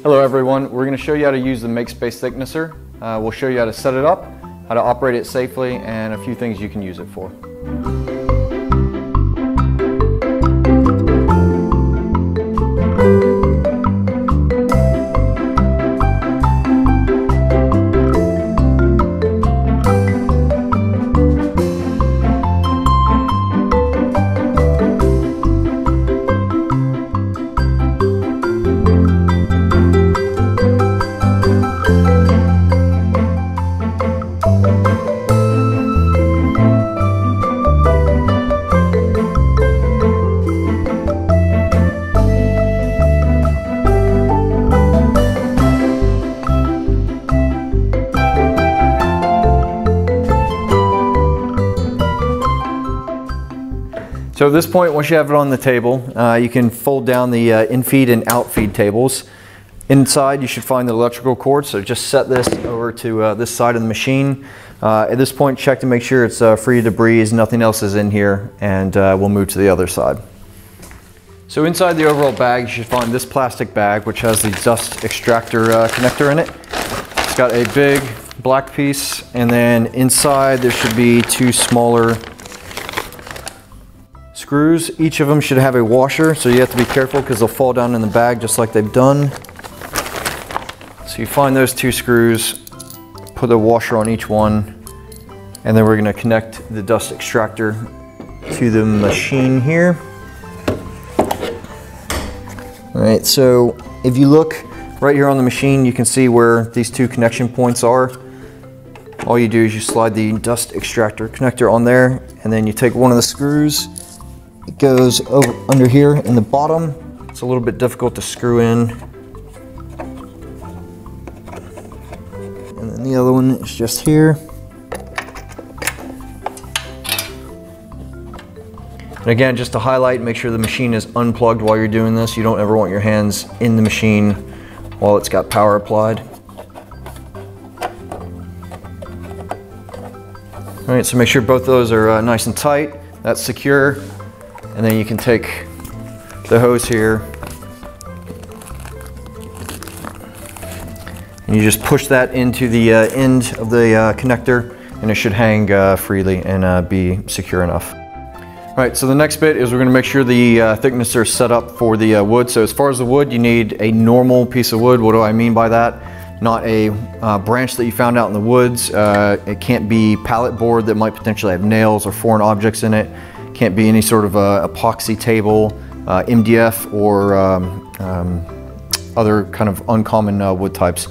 Hello everyone, we're going to show you how to use the Makespace thicknesser. We'll show you how to set it up, how to operate it safely, and a few things you can use it for. So at this point, once you have it on the table, you can fold down the in-feed and out-feed tables. Inside, you should find the electrical cord, so just set this over to this side of the machine. At this point, check to make sure it's free of debris, nothing else is in here, and we'll move to the other side. So inside the overall bag, you should find this plastic bag, which has the dust extractor connector in it. It's got a big black piece, and then inside there should be two smaller screws. Each of them should have a washer, so you have to be careful because they'll fall down in the bag just like they've done. So you find those two screws, put a washer on each one, and then we're going to connect the dust extractor to the machine here. Alright, so if you look right here on the machine, you can see where these two connection points are. All you do is you slide the dust extractor connector on there, and then you take one of the screws. It goes over under here in the bottom. It's a little bit difficult to screw in. And then the other one is just here. And again, just to highlight, make sure the machine is unplugged while you're doing this. You don't ever want your hands in the machine while it's got power applied. All right, so make sure both of those are nice and tight. That's secure. And then you can take the hose here and you just push that into the end of the connector, and it should hang freely and be secure enough. All right, so the next bit is we're going to make sure the thicknesser is set up for the wood. So as far as the wood, you need a normal piece of wood. What do I mean by that? Not a branch that you found out in the woods. It can't be pallet board that might potentially have nails or foreign objects in it. Can't be any sort of epoxy table, MDF, or other kind of uncommon wood types.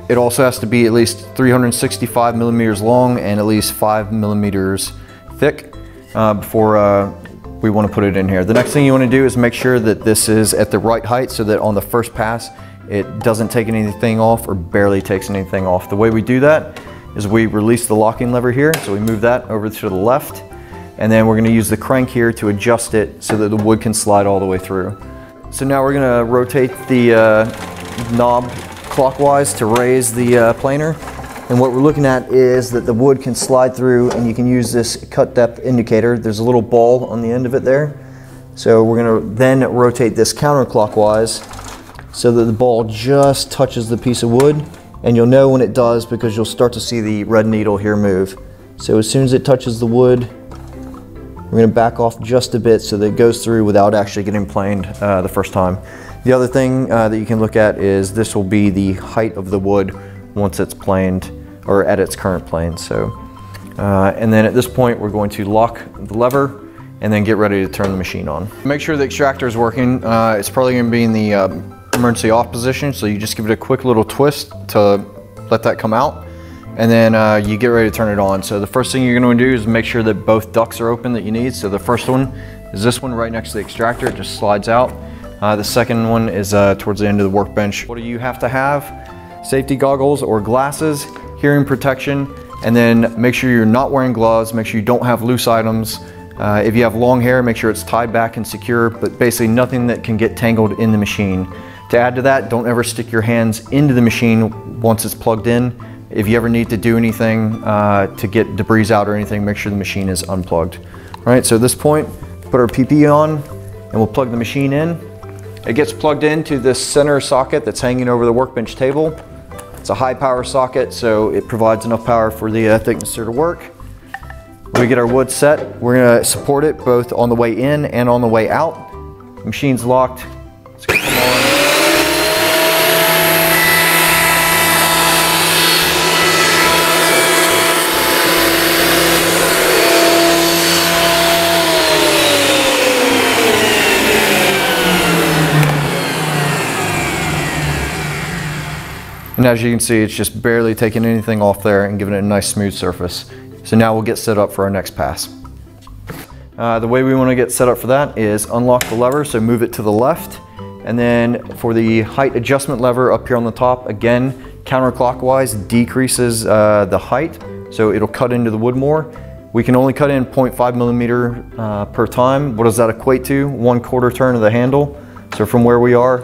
It also has to be at least 365 millimeters long and at least 5 millimeters thick before we want to put it in here. The next thing you want to do is make sure that this is at the right height so that on the first pass it doesn't take anything off or barely takes anything off. The way we do that is we release the locking lever here, so we move that over to the left. And then we're going to use the crank here to adjust it so that the wood can slide all the way through. So now we're going to rotate the knob clockwise to raise the planer. And what we're looking at is that the wood can slide through, and you can use this cut depth indicator. There's a little ball on the end of it there. So we're going to then rotate this counterclockwise so that the ball just touches the piece of wood. And you'll know when it does because you'll start to see the red needle here move. So as soon as it touches the wood, we're going to back off just a bit so that it goes through without actually getting planed the first time. The other thing that you can look at is this will be the height of the wood once it's planed or at its current plane. So, and then at this point we're going to lock the lever and then get ready to turn the machine on. Make sure the extractor is working. It's probably going to be in the emergency off position, so you just give it a quick little twist to let that come out. And then you get ready to turn it on. So the first thing you're going to do is make sure that both ducts are open that you need. So the first one is this one right next to the extractor. It just slides out. The second one is towards the end of the workbench. What do you have to have? Safety goggles or glasses, hearing protection, and then make sure you're not wearing gloves. Make sure you don't have loose items. If you have long hair, make sure it's tied back and secure, but basically nothing that can get tangled in the machine. To add to that, don't ever stick your hands into the machine once it's plugged in. If you ever need to do anything to get debris out or anything, make sure the machine is unplugged. All right, so at this point, put our PP on and we'll plug the machine in. It gets plugged into this center socket that's hanging over the workbench table. It's a high power socket, so it provides enough power for the thicknesser to work. When we get our wood set, we're gonna support it both on the way in and on the way out. The machine's locked. Let's get them on. And as you can see, it's just barely taking anything off there and giving it a nice smooth surface. So now we'll get set up for our next pass. The way we want to get set up for that is unlock the lever, so move it to the left. And then for the height adjustment lever up here on the top, again, counterclockwise decreases the height, so it'll cut into the wood more. We can only cut in 0.5 millimeter per time. What does that equate to? 1/4 turn of the handle. So from where we are,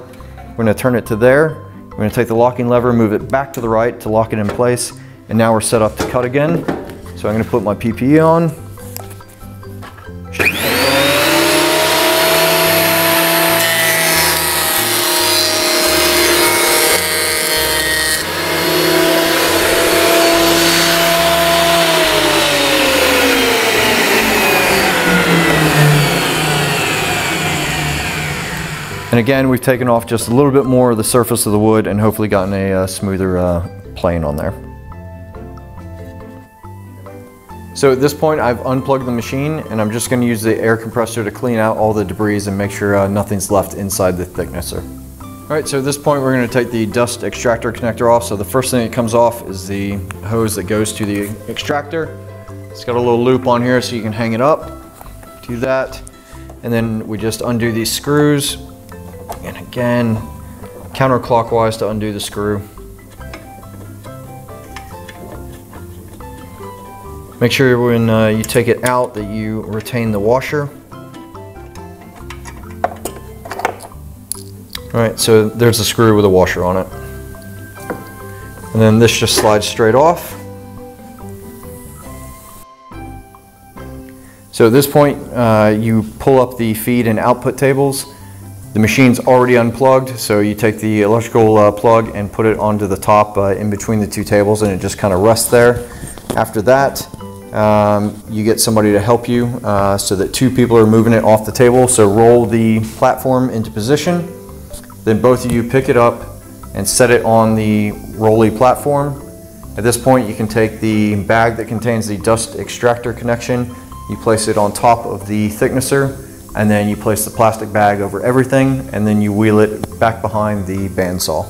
we're going to turn it to there. We're going to take the locking lever, move it back to the right to lock it in place, and now we're set up to cut again. So I'm going to put my PPE on. And again, we've taken off just a little bit more of the surface of the wood and hopefully gotten a smoother plane on there. So at this point, I've unplugged the machine and I'm just going to use the air compressor to clean out all the debris and make sure nothing's left inside the thicknesser. All right, so at this point, we're going to take the dust extractor connector off. So the first thing that comes off is the hose that goes to the extractor. It's got a little loop on here so you can hang it up. Do that. And then we just undo these screws. And again, counterclockwise to undo the screw. Make sure when you take it out that you retain the washer. All right, so there's a screw with a washer on it. And then this just slides straight off. So at this point, you pull up the feed and output tables. The machine's already unplugged, so you take the electrical plug and put it onto the top in between the two tables, and it just kind of rests there. After that, you get somebody to help you so that two people are moving it off the table. So roll the platform into position, then both of you pick it up and set it on the rolly platform. At this point, you can take the bag that contains the dust extractor connection, you place it on top of the thicknesser, and then you place the plastic bag over everything, and then you wheel it back behind the bandsaw.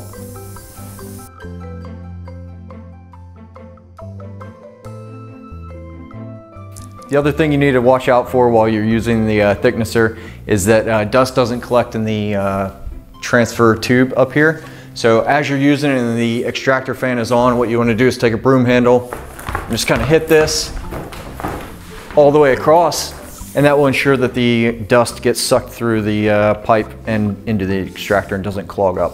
The other thing you need to watch out for while you're using the thicknesser is that dust doesn't collect in the transfer tube up here. So as you're using it and the extractor fan is on, what you want to do is take a broom handle and just kind of hit this all the way across, and that will ensure that the dust gets sucked through the pipe and into the extractor and doesn't clog up.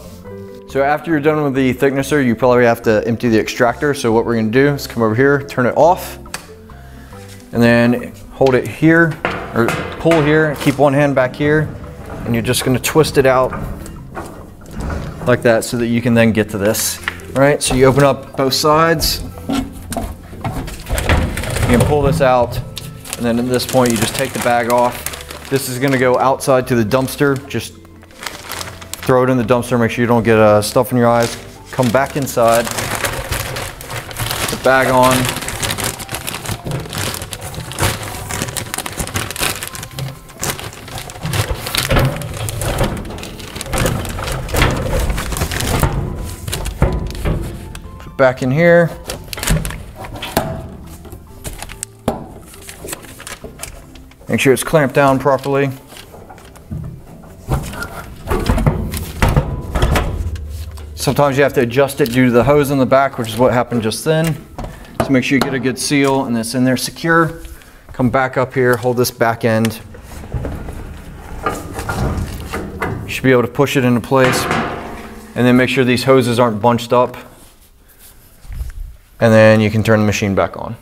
So after you're done with the thicknesser, you probably have to empty the extractor. So what we're going to do is come over here, turn it off, and then hold it here, or pull here, keep one hand back here, and you're just going to twist it out like that so that you can then get to this. All right, so you open up both sides, you can pull this out, and then at this point you just take the bag off. This is going to go outside to the dumpster. Just throw it in the dumpster, make sure you don't get stuff in your eyes. Come back inside, put the bag on. Put it back in here. Make sure it's clamped down properly. Sometimes you have to adjust it due to the hose in the back, which is what happened just then. So make sure you get a good seal and it's in there secure. Come back up here, hold this back end. You should be able to push it into place. And then make sure these hoses aren't bunched up. And then you can turn the machine back on.